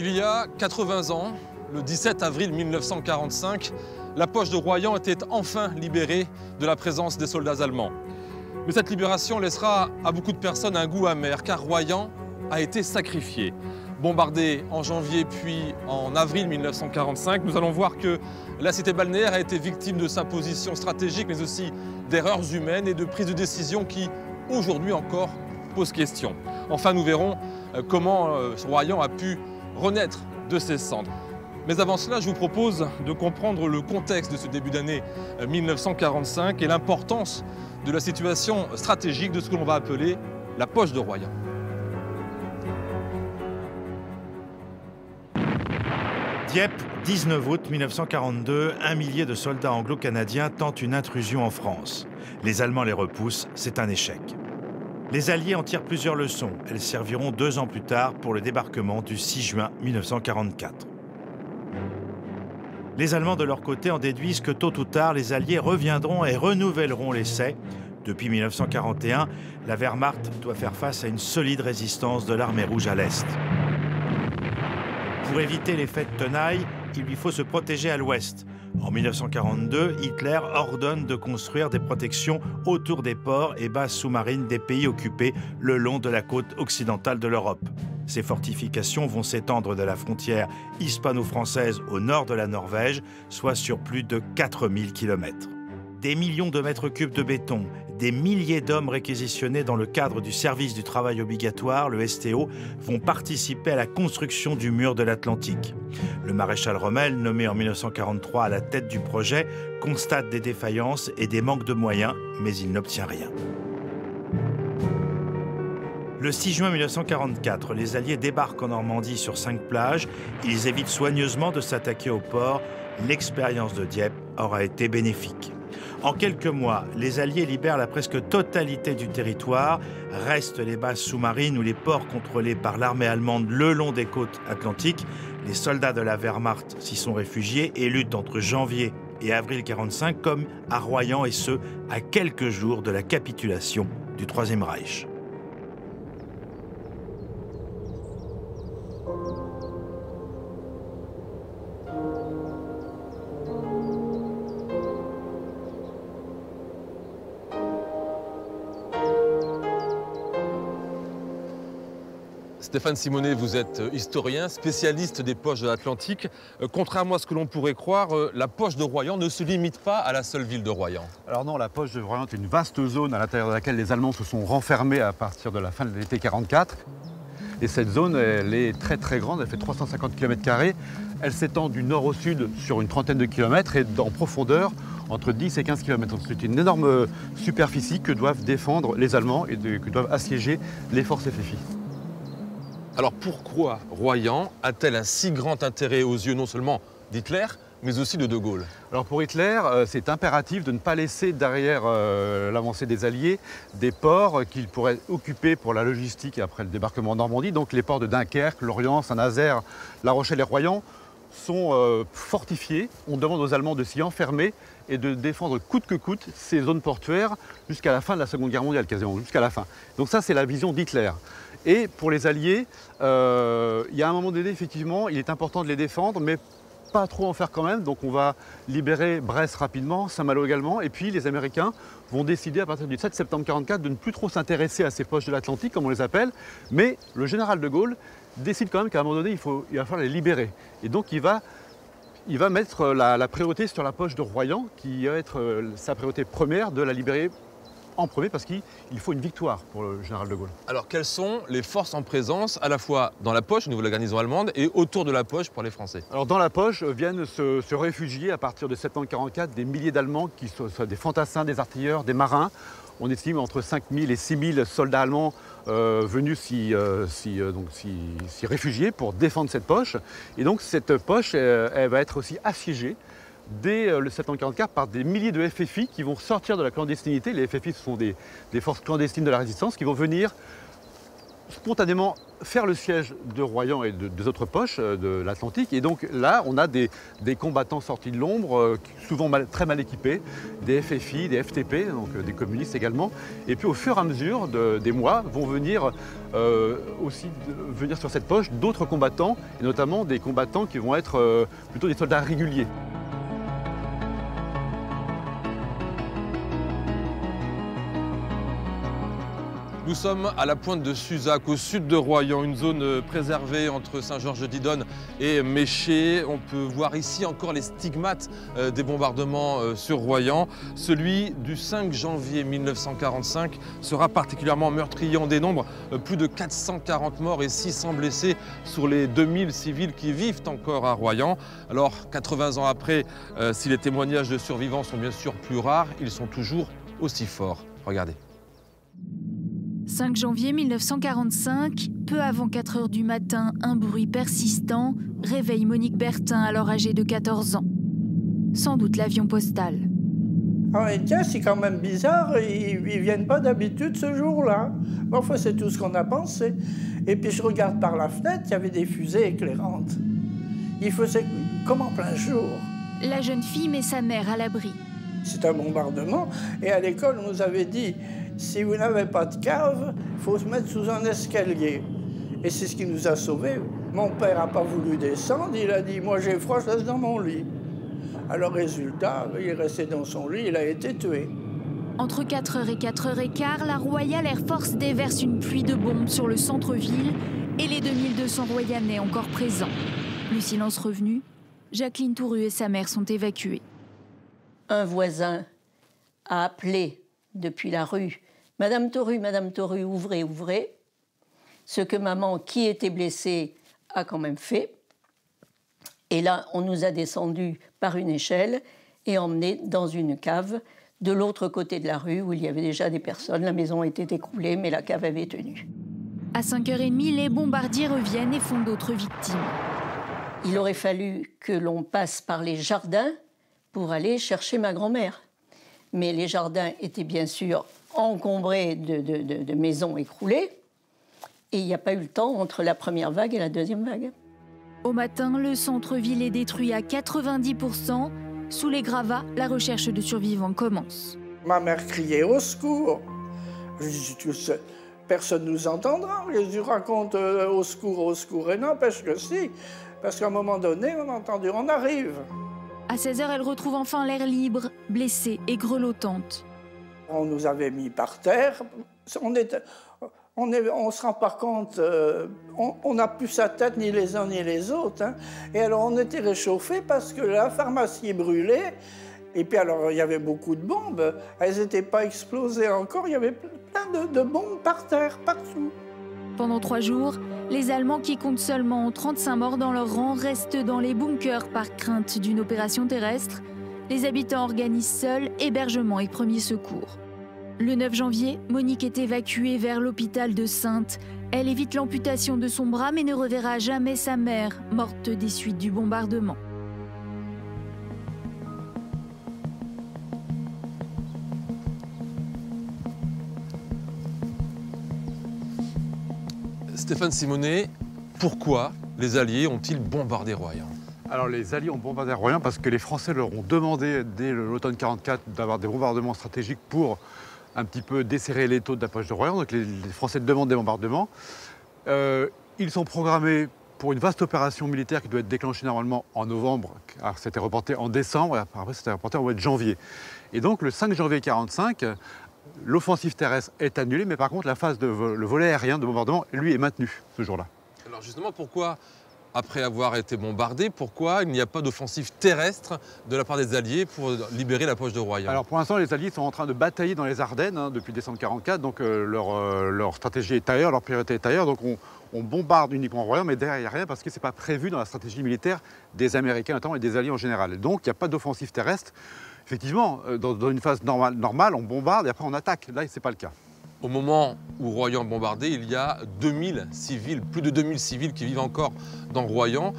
Il y a 80 ans, le 17 avril 1945, la poche de Royan était enfin libérée de la présence des soldats allemands. Mais cette libération laissera à beaucoup de personnes un goût amer, car Royan a été sacrifié. Bombardé en janvier puis en avril 1945, nous allons voir que la cité balnéaire a été victime de sa position stratégique, mais aussi d'erreurs humaines et de prises de décision qui, aujourd'hui encore, posent question. Enfin, nous verrons comment Royan a pu renaître de ses cendres. Mais avant cela, je vous propose de comprendre le contexte de ce début d'année 1945 et l'importance de la situation stratégique de ce que l'on va appeler la poche de Royan. Dieppe, 19 août 1942, un millier de soldats anglo-canadiens tentent une intrusion en France. Les Allemands les repoussent, c'est un échec. Les Alliés en tirent plusieurs leçons. Elles serviront 2 ans plus tard pour le débarquement du 6 juin 1944. Les Allemands, de leur côté, en déduisent que tôt ou tard, les Alliés reviendront et renouvelleront l'essai. Depuis 1941, la Wehrmacht doit faire face à une solide résistance de l'armée rouge à l'Est. Pour éviter l'effet de tenaille, il lui faut se protéger à l'ouest. En 1942, Hitler ordonne de construire des protections autour des ports et bases sous-marines des pays occupés le long de la côte occidentale de l'Europe. Ces fortifications vont s'étendre de la frontière hispano-française au nord de la Norvège, soit sur plus de 4000 km. Des millions de mètres cubes de béton, des milliers d'hommes réquisitionnés dans le cadre du service du travail obligatoire, le STO, vont participer à la construction du mur de l'Atlantique. Le maréchal Rommel, nommé en 1943 à la tête du projet, constate des défaillances et des manques de moyens, mais il n'obtient rien. Le 6 juin 1944, les Alliés débarquent en Normandie sur 5 plages. Ils évitent soigneusement de s'attaquer au port. L'expérience de Dieppe aura été bénéfique. En quelques mois, les Alliés libèrent la presque totalité du territoire. Restent les bases sous-marines ou les ports contrôlés par l'armée allemande le long des côtes atlantiques. Les soldats de la Wehrmacht s'y sont réfugiés et luttent entre janvier et avril 1945, comme à Royan, et ce, à quelques jours de la capitulation du Troisième Reich. Stéphane Simonet, vous êtes historien, spécialiste des poches de l'Atlantique. Contrairement à ce que l'on pourrait croire, la poche de Royan ne se limite pas à la seule ville de Royan. Alors non, la poche de Royan est une vaste zone à l'intérieur de laquelle les Allemands se sont renfermés à partir de la fin de l'été 1944. Et cette zone, elle est très très grande, elle fait 350 km². Elle s'étend du nord au sud sur une trentaine de kilomètres et en profondeur entre 10 et 15 km. C'est une énorme superficie que doivent défendre les Allemands et que doivent assiéger les forces FFI. Alors pourquoi Royan a-t-elle un si grand intérêt aux yeux non seulement d'Hitler, mais aussi de De Gaulle? Alors pour Hitler, c'est impératif de ne pas laisser derrière l'avancée des Alliés des ports qu'il pourrait occuper pour la logistique après le débarquement en Normandie. Donc les ports de Dunkerque, Lorient, Saint-Nazaire, La Rochelle et Royan sont fortifiés. On demande aux Allemands de s'y enfermer et de défendre coûte que coûte ces zones portuaires jusqu'à la fin de la Seconde Guerre mondiale, quasiment, jusqu'à la fin. Donc ça, c'est la vision d'Hitler. Et pour les Alliés, il y a un moment donné, effectivement, il est important de les défendre, mais pas trop en faire quand même. Donc on va libérer Brest rapidement, Saint-Malo également. Et puis les Américains vont décider à partir du 7 septembre 1944 de ne plus trop s'intéresser à ces poches de l'Atlantique, comme on les appelle. Mais le général de Gaulle décide quand même qu'à un moment donné, il va falloir les libérer. Et donc il va mettre la priorité sur la poche de Royan, qui va être sa priorité première, de la libérer en premier, parce qu'il faut une victoire pour le général de Gaulle. Alors quelles sont les forces en présence à la fois dans la poche au niveau de la garnison allemande et autour de la poche pour les Français? Alors dans la poche viennent se réfugier à partir de septembre 1944 des milliers d'Allemands, qui sont des fantassins, des artilleurs, des marins. On estime entre 5000 et 6000 soldats allemands venus s'y réfugier pour défendre cette poche. Et donc cette poche, elle va être aussi assiégée dès le septembre 1944 par des milliers de FFI qui vont sortir de la clandestinité. Les FFI, ce sont des forces clandestines de la résistance qui vont venir spontanément faire le siège de Royan et des autres poches de l'Atlantique. Et donc là, on a des combattants sortis de l'ombre, souvent très mal équipés, des FFI, des FTP, donc des communistes également. Et puis au fur et à mesure des mois, vont venir venir sur cette poche d'autres combattants, et notamment des combattants qui vont être plutôt des soldats réguliers. Nous sommes à la pointe de Suzac, au sud de Royan, une zone préservée entre Saint-Georges-d'Idonne et Méché. On peut voir ici encore les stigmates des bombardements sur Royan. Celui du 5 janvier 1945 sera particulièrement meurtrier. On dénombre plus de 440 morts et 600 blessés sur les 2000 civils qui vivent encore à Royan. Alors, 80 ans après, si les témoignages de survivants sont bien sûr plus rares, ils sont toujours aussi forts. Regardez. 5 janvier 1945, peu avant 4 heures du matin, un bruit persistant réveille Monique Bertin, alors âgée de 14 ans. Sans doute l'avion postal. Ah et tiens, c'est quand même bizarre, ils viennent pas d'habitude ce jour-là. Enfin, c'est tout ce qu'on a pensé. Et puis je regarde par la fenêtre, il y avait des fusées éclairantes. Il faisait comme en plein jour. La jeune fille met sa mère à l'abri. C'est un bombardement. Et à l'école, on nous avait dit, si vous n'avez pas de cave, il faut se mettre sous un escalier. Et c'est ce qui nous a sauvés. Mon père n'a pas voulu descendre, il a dit, moi j'ai froid, je reste dans mon lit. Alors résultat, il est resté dans son lit, il a été tué. Entre 4h et 4h15, la Royal Air Force déverse une pluie de bombes sur le centre-ville et les 2200 Royanais encore présents. Le silence revenu, Jacqueline Touru et sa mère sont évacuées. Un voisin a appelé depuis la rue « Madame Toru, ouvrez, ouvrez ». Ce que maman, qui était blessée, a quand même fait. Et là, on nous a descendus par une échelle et emmenés dans une cave de l'autre côté de la rue où il y avait déjà des personnes. La maison était écroulée, mais la cave avait tenu. À 5h30, les bombardiers reviennent et font d'autres victimes. Il aurait fallu que l'on passe par les jardins pour aller chercher ma grand-mère. Mais les jardins étaient bien sûr encombrés de maisons écroulées. Et il n'y a pas eu le temps entre la première vague et la deuxième vague. Au matin, le centre-ville est détruit à 90%. Sous les gravats, la recherche de survivants commence. Ma mère criait au secours. Je dis, personne ne nous entendra. Je raconte au secours. Et n'empêche que si. Parce qu'à un moment donné, on a entendu, on arrive. À 16h, elle retrouve enfin l'air libre, blessée et grelottante. On nous avait mis par terre. On ne se rend pas compte, on n'a plus sa tête, ni les uns ni les autres. Hein. Et alors, on était réchauffés parce que la pharmacie brûlait. Et puis, alors, il y avait beaucoup de bombes. Elles n'étaient pas explosées encore. Il y avait plein de bombes par terre, partout. Pendant 3 jours, les Allemands, qui comptent seulement 35 morts dans leur rang, restent dans les bunkers par crainte d'une opération terrestre. Les habitants organisent seuls hébergement et premiers secours. Le 9 janvier, Monique est évacuée vers l'hôpital de Saintes. Elle évite l'amputation de son bras mais ne reverra jamais sa mère, morte des suites du bombardement. Stéphane Simonet, pourquoi les Alliés ont-ils bombardé Royan? Alors les Alliés ont bombardé Royan parce que les Français leur ont demandé dès l'automne 1944 d'avoir des bombardements stratégiques pour un petit peu desserrer l'étau de la poche de Royan. Donc les Français demandent des bombardements. Ils sont programmés pour une vaste opération militaire qui doit être déclenchée normalement en novembre. Alors c'était reporté en décembre et après c'était reporté au mois de janvier. Et donc le 5 janvier 1945, l'offensive terrestre est annulée, mais par contre la phase le volet aérien de bombardement, lui, est maintenu ce jour-là. Alors justement, pourquoi, après avoir été bombardé, pourquoi il n'y a pas d'offensive terrestre de la part des Alliés pour libérer la poche de Royan? Alors pour l'instant, les Alliés sont en train de batailler dans les Ardennes depuis décembre 1944, donc leur stratégie est ailleurs, leur priorité est ailleurs, donc on bombarde uniquement Royan, mais derrière il n'y a rien parce que ce n'est pas prévu dans la stratégie militaire des Américains notamment et des Alliés en général. Et donc il n'y a pas d'offensive terrestre. Effectivement, dans une phase normale, on bombarde et après on attaque. Là, ce n'est pas le cas. Au moment où Royan est bombardé, il y a 2000 civils, plus de 2000 civils qui vivent encore dans Royan.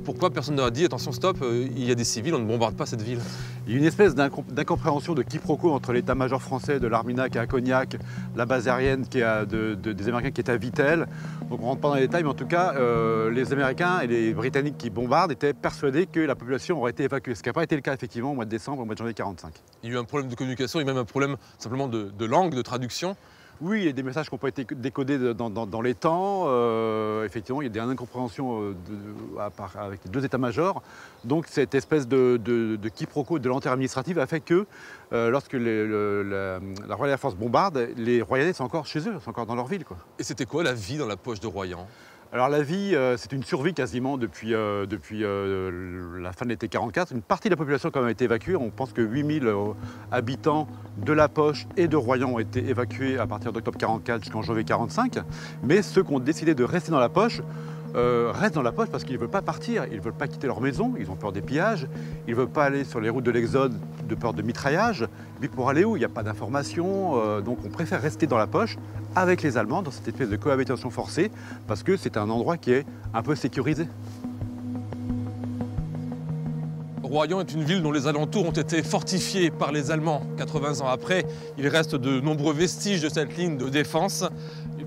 Pourquoi personne n'a dit, attention, stop, il y a des civils, on ne bombarde pas cette ville? Il y a une espèce d'incompréhension de quiproquo entre l'état-major français de l'Arminac à Cognac, la base aérienne des Américains qui est à Vittel. Donc on ne rentre pas dans les détails, mais en tout cas, les Américains et les Britanniques qui bombardent étaient persuadés que la population aurait été évacuée. Ce qui n'a pas été le cas effectivement au mois de décembre, au mois de janvier 1945. Il y a eu un problème de communication et même un problème simplement de langue, de traduction. Oui, il y a des messages qui n'ont pas été décodés dans les temps. Effectivement, il y a des incompréhensions avec les deux états-majors. Donc cette espèce de quiproquo de lenteur administrative a fait que lorsque la Royal Air Force bombarde, les Royannais sont encore chez eux, sont encore dans leur ville, quoi. Et c'était quoi la vie dans la poche de Royan? Alors la vie, c'est une survie quasiment depuis la fin de l'été 44. Une partie de la population a quand même été évacuée. On pense que 8000 habitants de la Poche et de Royan ont été évacués à partir d'octobre 44 jusqu'en janvier 45. Mais ceux qui ont décidé de rester dans la Poche restent dans la Poche parce qu'ils ne veulent pas partir. Ils ne veulent pas quitter leur maison, ils ont peur des pillages. Ils ne veulent pas aller sur les routes de l'Exode de peur de mitraillage. Mais pour aller où? Il n'y a pas d'information. Donc on préfère rester dans la Poche avec les Allemands dans cette espèce de cohabitation forcée parce que c'est un endroit qui est un peu sécurisé. Royan est une ville dont les alentours ont été fortifiés par les Allemands. 80 ans après, il reste de nombreux vestiges de cette ligne de défense,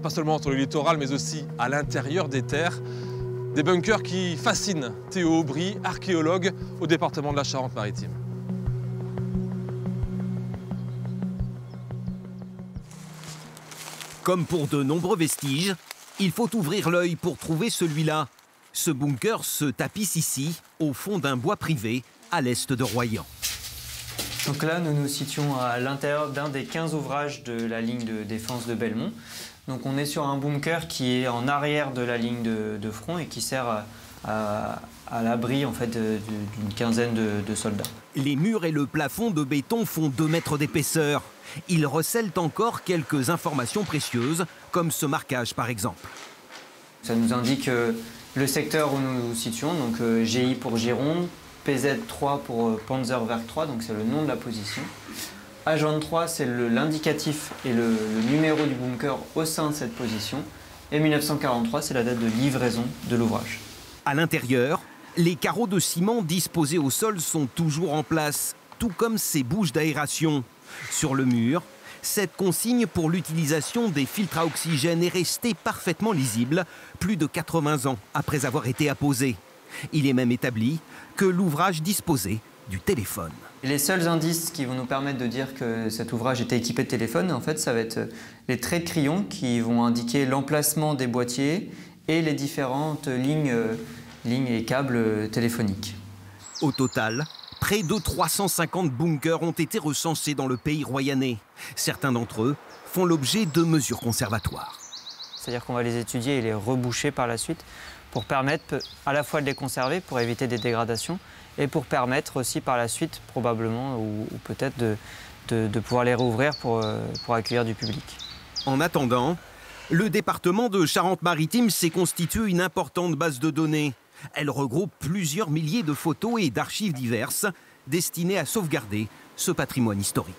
pas seulement sur le littoral, mais aussi à l'intérieur des terres. Des bunkers qui fascinent Théo Aubry, archéologue au département de la Charente-Maritime. Comme pour de nombreux vestiges, il faut ouvrir l'œil pour trouver celui-là. Ce bunker se tapisse ici, au fond d'un bois privé, à l'est de Royan. Donc là, nous nous situons à l'intérieur d'un des 15 ouvrages de la ligne de défense de Belmont. Donc on est sur un bunker qui est en arrière de la ligne de front et qui sert à l'abri en fait, d'une quinzaine de soldats. Les murs et le plafond de béton font 2 mètres d'épaisseur. Ils recèlent encore quelques informations précieuses, comme ce marquage par exemple. Ça nous indique le secteur où nous nous situons, donc GI pour Gironde, PZ3 pour Panzerwerk 3, donc c'est le nom de la position. Agent 3, c'est l'indicatif et le numéro du bunker au sein de cette position. Et 1943, c'est la date de livraison de l'ouvrage. À l'intérieur, les carreaux de ciment disposés au sol sont toujours en place, tout comme ces bouches d'aération. Sur le mur, cette consigne pour l'utilisation des filtres à oxygène est restée parfaitement lisible, plus de 80 ans après avoir été apposée. Il est même établi que l'ouvrage disposait du téléphone. Les seuls indices qui vont nous permettre de dire que cet ouvrage était équipé de téléphone, en fait, ça va être les traits de crayon qui vont indiquer l'emplacement des boîtiers et les différentes lignes et câbles téléphoniques. Au total, près de 350 bunkers ont été recensés dans le pays royannais. Certains d'entre eux font l'objet de mesures conservatoires. C'est-à-dire qu'on va les étudier et les reboucher par la suite pour permettre à la fois de les conserver, pour éviter des dégradations, et pour permettre aussi par la suite, probablement, ou peut-être de pouvoir les rouvrir pour accueillir du public. En attendant, le département de Charente-Maritime s'est constitué une importante base de données. Elle regroupe plusieurs milliers de photos et d'archives diverses destinées à sauvegarder ce patrimoine historique.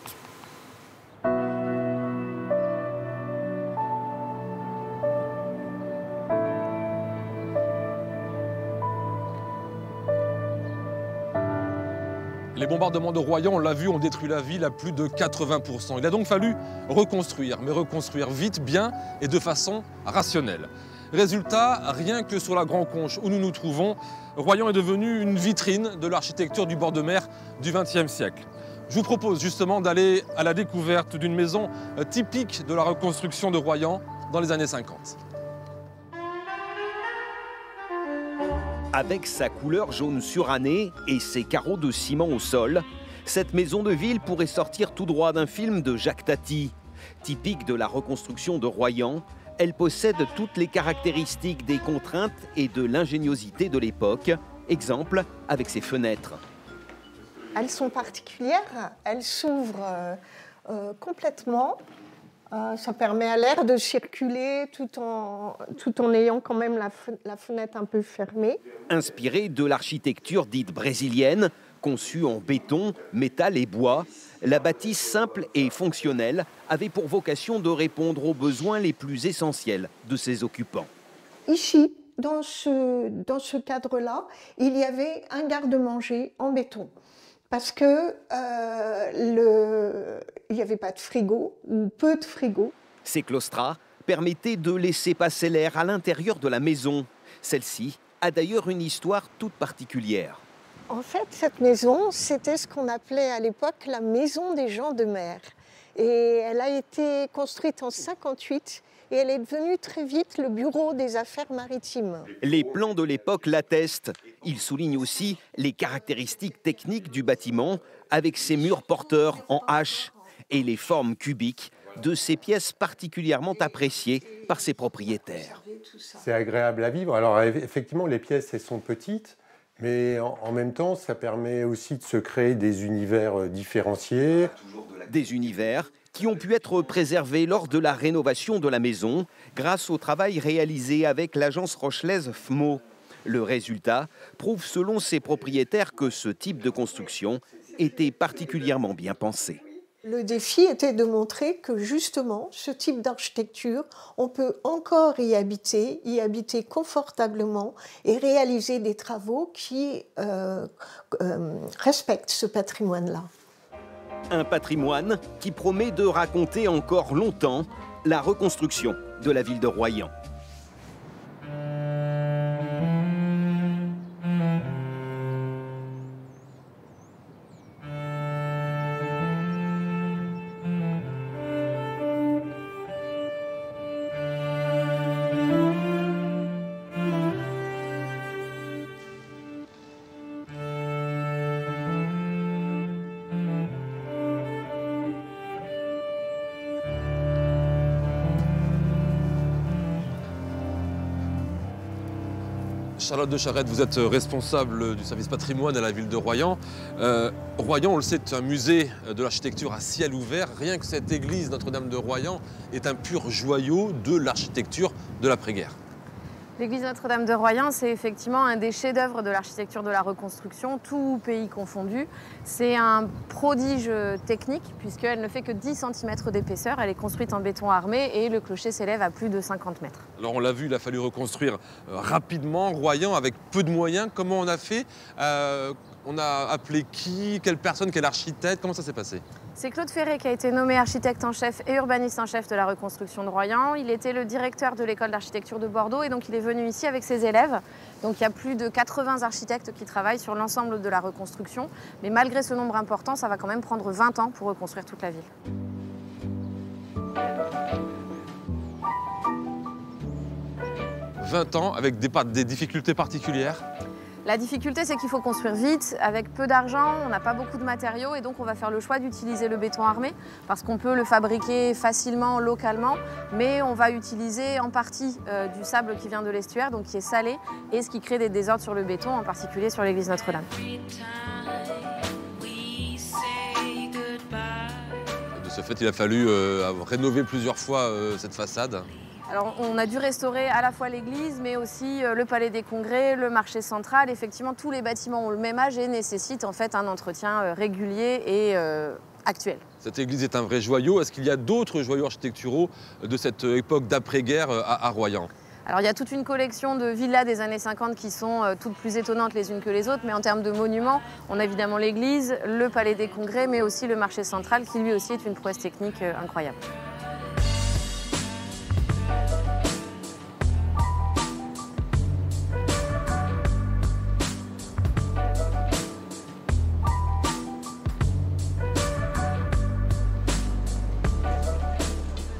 Les bombardements de Royan, on l'a vu, ont détruit la ville à plus de 80%. Il a donc fallu reconstruire, mais reconstruire vite, bien et de façon rationnelle. Résultat, rien que sur la Grande Conche où nous nous trouvons, Royan est devenu une vitrine de l'architecture du bord de mer du XXe siècle. Je vous propose justement d'aller à la découverte d'une maison typique de la reconstruction de Royan dans les années 50. Avec sa couleur jaune surannée et ses carreaux de ciment au sol, cette maison de ville pourrait sortir tout droit d'un film de Jacques Tati. Typique de la reconstruction de Royan, elle possède toutes les caractéristiques des contraintes et de l'ingéniosité de l'époque. Exemple avec ses fenêtres. Elles sont particulières, elles s'ouvrent complètement. Ça permet à l'air de circuler tout en ayant quand même la fenêtre un peu fermée. Inspirée de l'architecture dite brésilienne, conçue en béton, métal et bois, la bâtisse simple et fonctionnelle avait pour vocation de répondre aux besoins les plus essentiels de ses occupants. Ici, dans ce cadre-là, il y avait un garde-manger en béton. Parce que il n'y avait pas de frigo, ou peu de frigo. Ces claustras permettaient de laisser passer l'air à l'intérieur de la maison. Celle-ci a d'ailleurs une histoire toute particulière. En fait, cette maison, c'était ce qu'on appelait à l'époque la maison des gens de mer. Et elle a été construite en 1958 et elle est devenue très vite le bureau des affaires maritimes. Les plans de l'époque l'attestent. Ils soulignent aussi les caractéristiques techniques du bâtiment avec ses murs porteurs en H et les formes cubiques de ces pièces particulièrement appréciées par ses propriétaires. C'est agréable à vivre. Alors effectivement, les pièces, elles sont petites, mais en même temps, ça permet aussi de se créer des univers différenciés. Des univers qui ont pu être préservés lors de la rénovation de la maison grâce au travail réalisé avec l'agence rochelaise FMO. Le résultat prouve selon ses propriétaires que ce type de construction était particulièrement bien pensé. Le défi était de montrer que justement, ce type d'architecture, on peut encore y habiter confortablement et réaliser des travaux qui respectent ce patrimoine-là. Un patrimoine qui promet de raconter encore longtemps la reconstruction de la ville de Royan. Charlotte de Charette, vous êtes responsable du service patrimoine à la ville de Royan. Royan, on le sait, est un musée de l'architecture à ciel ouvert. Rien que cette église Notre-Dame de Royan est un pur joyau de l'architecture de l'après-guerre. L'église Notre-Dame de Royan, c'est effectivement un des chefs-d'œuvre de l'architecture de la reconstruction, tout pays confondu. C'est un prodige technique puisqu'elle ne fait que 10 cm d'épaisseur. Elle est construite en béton armé et le clocher s'élève à plus de 50 mètres. Alors on l'a vu, il a fallu reconstruire rapidement Royan avec peu de moyens. Comment on a fait? On a appelé qui? Quelle personne? Quel architecte? Comment ça s'est passé? C'est Claude Ferré qui a été nommé architecte en chef et urbaniste en chef de la reconstruction de Royan. Il était le directeur de l'école d'architecture de Bordeaux et donc il est venu ici avec ses élèves. Donc il y a plus de 80 architectes qui travaillent sur l'ensemble de la reconstruction. Mais malgré ce nombre important, ça va quand même prendre 20 ans pour reconstruire toute la ville. « 20 ans avec des difficultés particulières ?» La difficulté, c'est qu'il faut construire vite, avec peu d'argent, on n'a pas beaucoup de matériaux et donc on va faire le choix d'utiliser le béton armé parce qu'on peut le fabriquer facilement, localement, mais on va utiliser en partie du sable qui vient de l'estuaire, donc qui est salé, et ce qui crée des désordres sur le béton, en particulier sur l'église Notre-Dame. De ce fait, il a fallu rénover plusieurs fois cette façade. Alors, on a dû restaurer à la fois l'église, mais aussi le palais des congrès, le marché central. Effectivement, tous les bâtiments ont le même âge et nécessitent en fait un entretien régulier et actuel. Cette église est un vrai joyau. Est-ce qu'il y a d'autres joyaux architecturaux de cette époque d'après-guerre à Royan? Alors, il y a toute une collection de villas des années 50 qui sont toutes plus étonnantes les unes que les autres, mais en termes de monuments, on a évidemment l'église, le palais des congrès, mais aussi le marché central, qui lui aussi est une prouesse technique incroyable.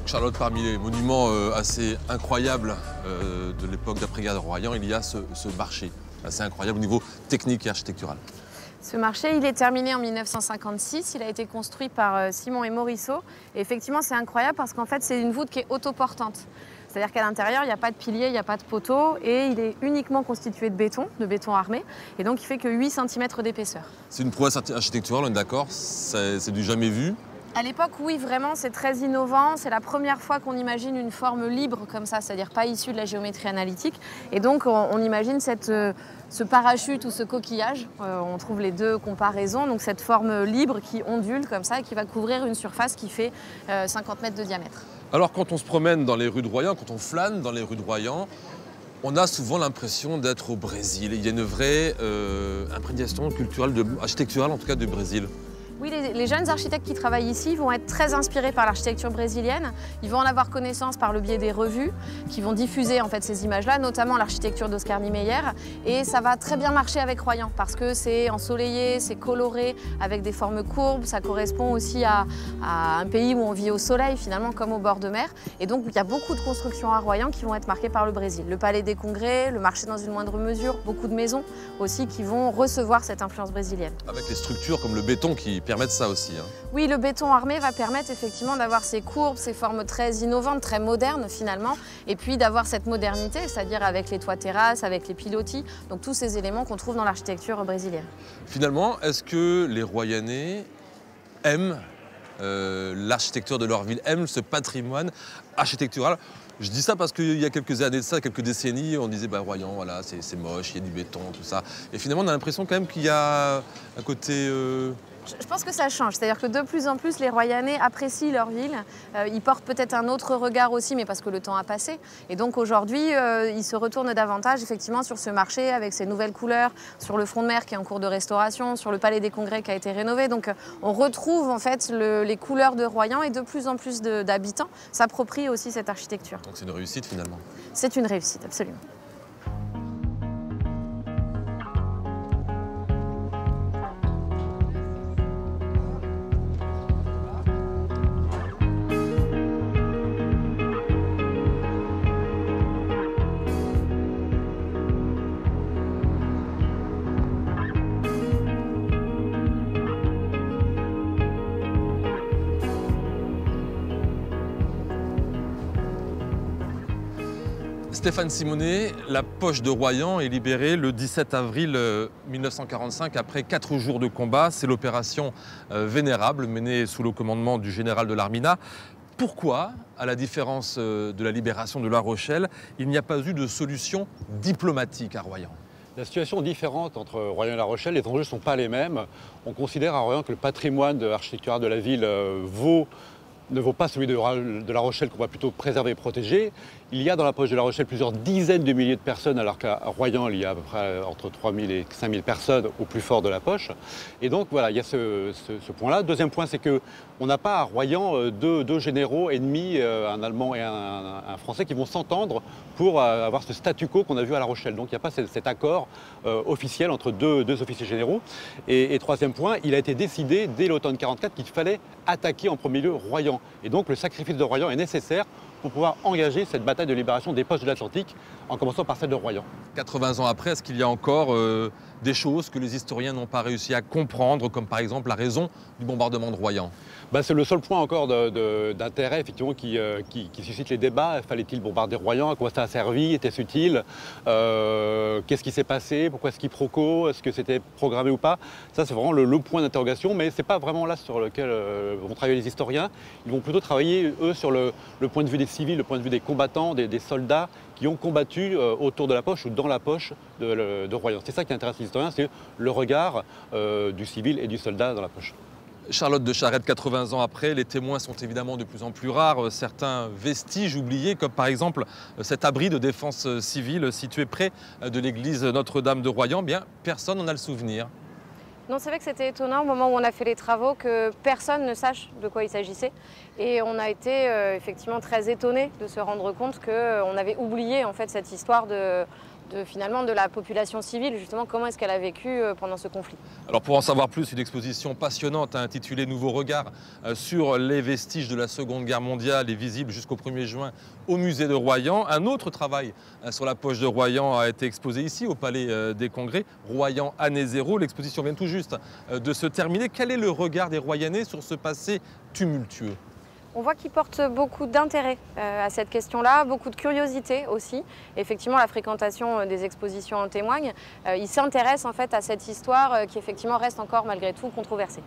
Charlotte, parmi les monuments assez incroyables de l'époque d'après-guerre de Royan, il y a ce marché assez incroyable au niveau technique et architectural. Ce marché, il est terminé en 1956. Il a été construit par Simon et Morisseau. Et effectivement, c'est incroyable parce qu'en fait, c'est une voûte qui est autoportante. C'est-à-dire qu'à l'intérieur, il n'y a pas de piliers, il n'y a pas de poteaux et il est uniquement constitué de béton armé. Et donc, il fait que 8 cm d'épaisseur. C'est une prouesse architecturale, on est d'accord? C'est du jamais vu? À l'époque, oui, vraiment, c'est très innovant. C'est la première fois qu'on imagine une forme libre comme ça, c'est-à-dire pas issue de la géométrie analytique. Et donc, on imagine ce parachute ou ce coquillage. On trouve les deux comparaisons. Donc, cette forme libre qui ondule comme ça et qui va couvrir une surface qui fait 50 mètres de diamètre. Alors, quand on se promène dans les rues de Royan, quand on flâne dans les rues de Royan, On a souvent l'impression d'être au Brésil. Il y a une vraie imprégnation culturelle, architecturale en tout cas du Brésil. Oui, les jeunes architectes qui travaillent ici vont être très inspirés par l'architecture brésilienne. Ils vont en avoir connaissance par le biais des revues qui vont diffuser en fait ces images-là, notamment l'architecture d'Oscar Niemeyer. Et ça va très bien marcher avec Royan parce que c'est ensoleillé, c'est coloré, avec des formes courbes. Ça correspond aussi à un pays où on vit au soleil finalement, comme au bord de mer. Et donc il y a beaucoup de constructions à Royan qui vont être marquées par le Brésil. Le Palais des Congrès, le marché dans une moindre mesure, beaucoup de maisons aussi qui vont recevoir cette influence brésilienne. Avec les structures comme le béton qui permettent ça aussi. Hein. Oui, le béton armé va permettre effectivement d'avoir ces courbes, ces formes très innovantes, très modernes finalement, et puis d'avoir cette modernité, c'est-à-dire avec les toits terrasses, avec les pilotis, donc tous ces éléments qu'on trouve dans l'architecture brésilienne. Finalement, est-ce que les Royanais aiment l'architecture de leur ville, aiment ce patrimoine architectural? Je dis ça parce qu'il y a quelques années de ça, quelques décennies, on disait bah, Royan, voilà, c'est moche, il y a du béton, tout ça. Et finalement, on a l'impression quand même qu'il y a un côté... Je pense que ça change, c'est-à-dire que de plus en plus, les Royanais apprécient leur ville. Ils portent peut-être un autre regard aussi, mais parce que le temps a passé. Et donc aujourd'hui, ils se retournent davantage effectivement sur ce marché avec ses nouvelles couleurs, sur le front de mer qui est en cours de restauration, sur le Palais des Congrès qui a été rénové. Donc on retrouve en fait les couleurs de Royan et de plus en plus d'habitants s'approprient aussi cette architecture. Donc c'est une réussite finalement. C'est une réussite, absolument. Stéphane Simonet, la poche de Royan est libérée le 17 avril 1945 après 4 jours de combat. C'est l'opération Vénérable menée sous le commandement du général de l'Armina. Pourquoi, à la différence de la libération de La Rochelle, il n'y a pas eu de solution diplomatique à Royan? La situation est différente entre Royan et La Rochelle, les enjeux ne sont pas les mêmes. On considère à Royan que le patrimoine architectural de la ville ne vaut pas celui de La Rochelle qu'on va plutôt préserver et protéger. Il y a dans la poche de La Rochelle plusieurs dizaines de milliers de personnes, alors qu'à Royan, il y a à peu près entre 3000 et 5000 personnes au plus fort de la poche. Et donc voilà, il y a ce point-là. Deuxième point, c'est qu'on n'a pas à Royan deux généraux ennemis, un Allemand et un Français, qui vont s'entendre pour avoir ce statu quo qu'on a vu à La Rochelle. Donc il n'y a pas cet accord officiel entre deux officiers généraux. Et troisième point, il a été décidé dès l'automne 1944 qu'il fallait attaquer en premier lieu Royan. Et donc le sacrifice de Royan est nécessaire pour pouvoir engager cette bataille de libération des poches de l'Atlantique, en commençant par celle de Royan. 80 ans après, est-ce qu'il y a encore des choses que les historiens n'ont pas réussi à comprendre, comme par exemple la raison du bombardement de Royan? C'est le seul point encore d'intérêt effectivement qui suscite les débats. Fallait-il bombarder Royan? À quoi ça a servi? Était-ce utile? Qu'est-ce qui s'est passé? Pourquoi est-ce quiproquo? Est-ce que c'était programmé ou pas? Ça, c'est vraiment le point d'interrogation, mais ce n'est pas vraiment là sur lequel vont travailler les historiens. Ils vont plutôt travailler, eux, sur le point de vue des civils, le point de vue des combattants, des soldats qui ont combattu autour de la poche ou dans la poche de Royan. C'est ça qui intéresse les historiens, c'est le regard du civil et du soldat dans la poche. Charlotte de Charette, 80 ans après, les témoins sont évidemment de plus en plus rares. Certains vestiges oubliés, comme par exemple cet abri de défense civile situé près de l'église Notre-Dame de Royan, bien personne n'en a le souvenir. Non, c'est vrai que c'était étonnant au moment où on a fait les travaux que personne ne sache de quoi il s'agissait. Et on a été effectivement très étonnés de se rendre compte qu'on avait oublié en fait cette histoire finalement de la population civile, justement comment est-ce qu'elle a vécu pendant ce conflit. Alors pour en savoir plus, une exposition passionnante intitulée Nouveau regard sur les vestiges de la Seconde Guerre mondiale est visible jusqu'au 1er juin au musée de Royan. Un autre travail sur la poche de Royan a été exposé ici au Palais des Congrès, Royan année zéro. L'exposition vient tout juste de se terminer. Quel est le regard des Royanais sur ce passé tumultueux ? On voit qu'ils portent beaucoup d'intérêt à cette question-là, beaucoup de curiosité aussi. Effectivement, la fréquentation des expositions en témoigne. Ils s'intéressent en fait à cette histoire qui effectivement reste encore malgré tout controversée.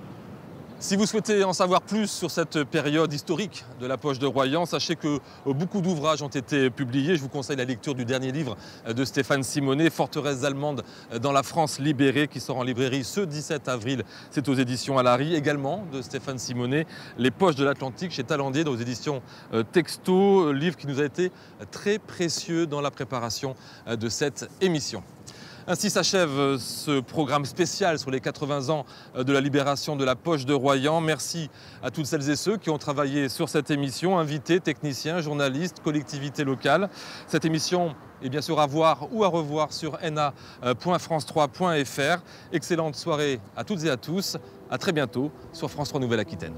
Si vous souhaitez en savoir plus sur cette période historique de la poche de Royan, sachez que beaucoup d'ouvrages ont été publiés. Je vous conseille la lecture du dernier livre de Stéphane Simonet, Forteresse allemande dans la France libérée, qui sort en librairie ce 17 avril. C'est aux éditions Alary. Également de Stéphane Simonet, Les poches de l'Atlantique chez Talandier, aux éditions Texto, livre qui nous a été très précieux dans la préparation de cette émission. Ainsi s'achève ce programme spécial sur les 80 ans de la libération de la poche de Royan. Merci à toutes celles et ceux qui ont travaillé sur cette émission, invités, techniciens, journalistes, collectivités locales. Cette émission est bien sûr à voir ou à revoir sur na.france3.fr. Excellente soirée à toutes et à tous. À très bientôt sur France 3 Nouvelle-Aquitaine.